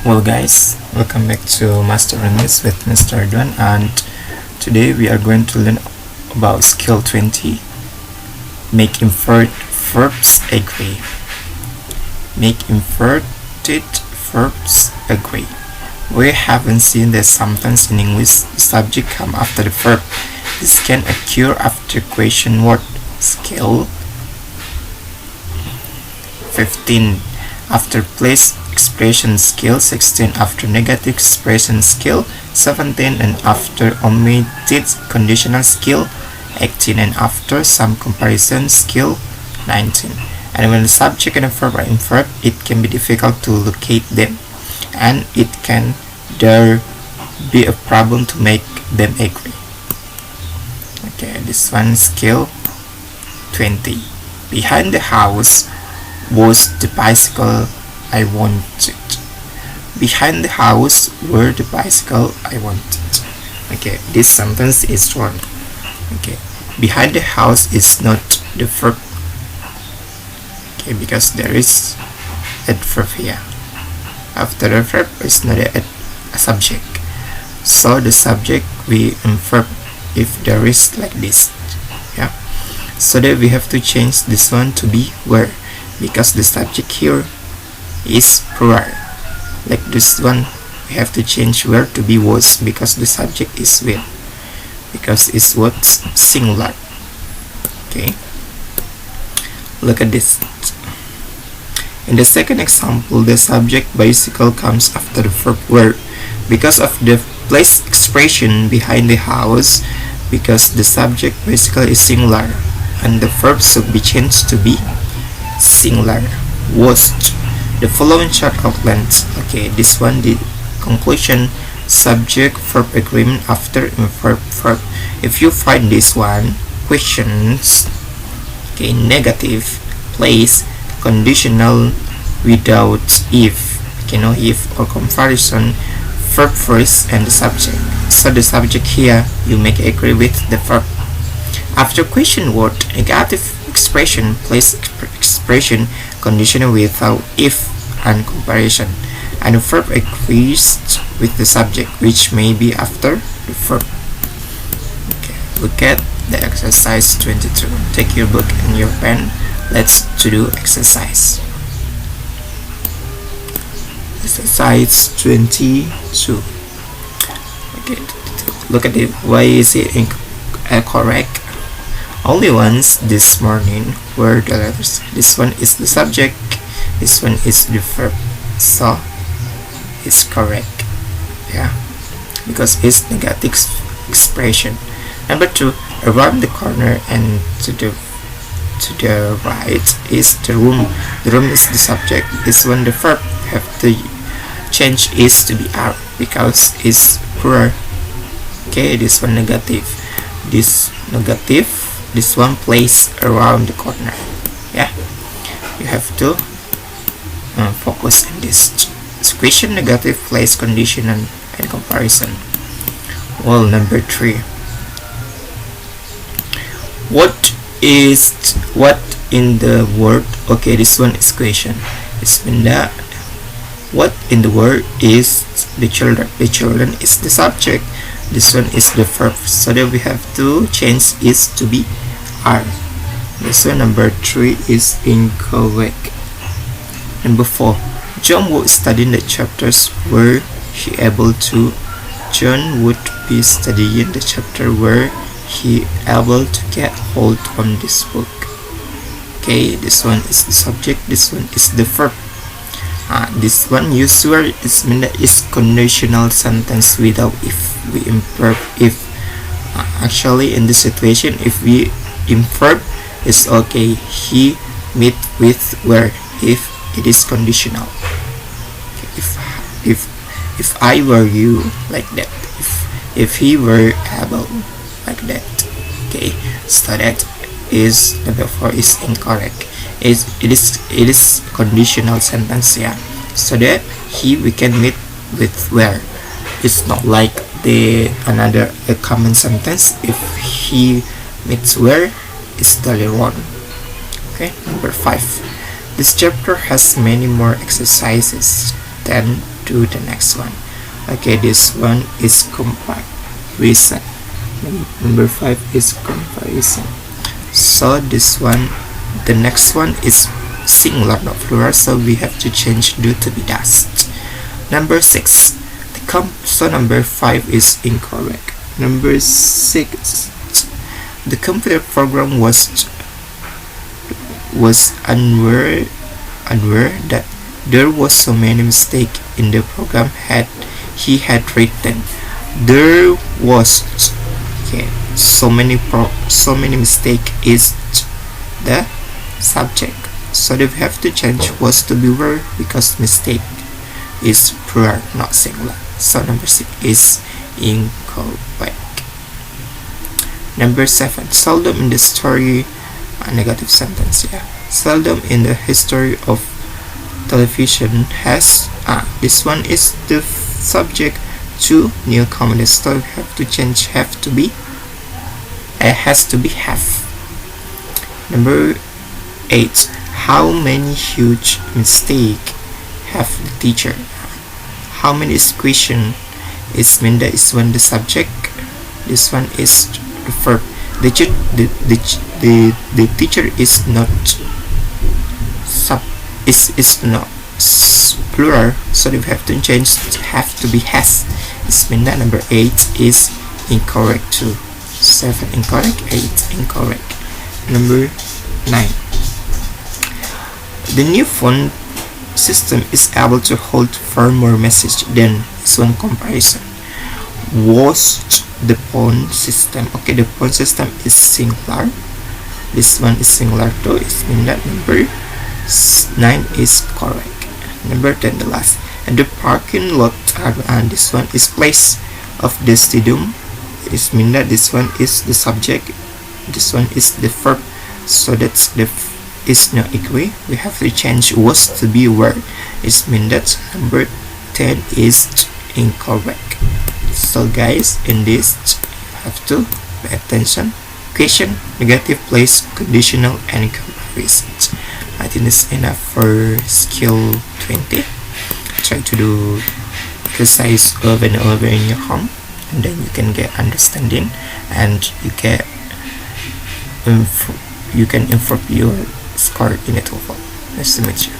Well guys, welcome back to Master English with Mr. Duan, and today we are going to learn about skill 20. Make inverted verbs agree. Make inverted verbs agree. We haven't seen that sometimes in English the subject comes after the verb. This can occur after question word. Skill 15 after place expression skill, 16 after negative expression skill, 17 and after omitted conditional skill, 18 and after some comparison skill, 19. And when the subject and the verb are inverted, it can be difficult to locate them, and it can there be a problem to make them agree. Okay, this one skill 20. Behind the house was the bicycle I wanted. Behind the house were the bicycle I wanted. Okay, this sentence is wrong. Okay, behind the house is not the verb. Okay, because there is a verb here. After the verb is not a subject. So the subject we infer if there is like this. Yeah. So that we have to change this one to be where, because the subject here is plural. Like this one, we have to change where to be was, because the subject is with, because it's what's singular. Okay, look at this. In the second example, the subject bicycle comes after the verb were, because of the place expression behind the house, because the subject bicycle is singular and the verb should be changed to be singular. Was the following short outlines. Okay, this one, the conclusion, subject verb agreement after inverb verb. If you find this one, questions, okay, negative, place, conditional, without if, okay, no if or comparison, verb first and the subject. So the subject here you make agree with the verb. After question word, negative expression, place expression, conditional without if and comparison, and the verb agrees with the subject, which may be after the verb. Okay, look at the exercise 22. Take your book and your pen. Let's do exercise. Exercise 22. Okay, look at it. Why is it correct? Only once this morning were the letters. This one is the subject, this one is the verb, so it's correct. Yeah, because it's negative expression. Number 2, around the corner and to the right is the room. The room is the subject. This one the verb have to change is to be are, because it's plural. Okay, this one negative. This negative. This one place around the corner. Yeah, you have to focus on this. Question, negative, place, condition, and comparison. Well, number 3. What in the word? Okay, this one is question. It's mean that what in the word is the children. The children is the subject. This one is the verb, so that we have to change is to be are. This one, number 3, is incorrect. Number 4, John would study the chapters where he able to. John would be studying the chapter where he able to get hold on this book. Okay, this one is the subject, this one is the verb. This one usually is mean that is conditional sentence without if. We improve if. Actually in this situation, if we inverb, it's okay. He meet with where if it is conditional. Okay, if I were you, like that. If he were able, like that. Okay, so that is number 4 is incorrect. It is conditional sentence, yeah. So that he we can meet with where. It's not like the another a common sentence. If he meets where, it's totally wrong. Okay, number 5. This chapter has many more exercises than do the next one. Okay, this one is comparison. Number 5 is comparison. So this one, the next one is singular, not plural, so we have to change do to be does. Number 6, so number 5 is incorrect. Number 6, the computer program was unaware that there was so many mistakes in the program he had written. There was, okay, so many mistake is the subject, so they have to change was to be were because mistake is plural, not singular. So number 6 is incorrect. Number 7, seldom in the story, a negative sentence. Yeah, seldom in the history of television has, this one is the subject to new comedy, so we have to change have to be, has to be have. Number 8, how many huge mistake have the teacher? How many is question, is mean that is when the subject, this one is the verb. The teacher is not is not plural, so we have to change have to be has. This means that number 8 is incorrect too. 7 incorrect, 8 incorrect. Number 9, the new phone system is able to hold far more message than this one comparison. Was the phone system, okay, the phone system is singular, this one is singular too. It means that number 9 is correct. Number 10, the last, and the parking lot, and this one is place of the stadium. It means that this one is the subject, this one is the verb, so that's the is not equal. We have to change was to be were. It means that number 10 is incorrect. So guys, in this you have to pay attention. Question, negative, place, conditional, and comparison. I think it's enough for skill 20. Try to do exercise over and over in your home, and then you can get understanding, and you can improve your score in the TOEFL. Nice to meet you.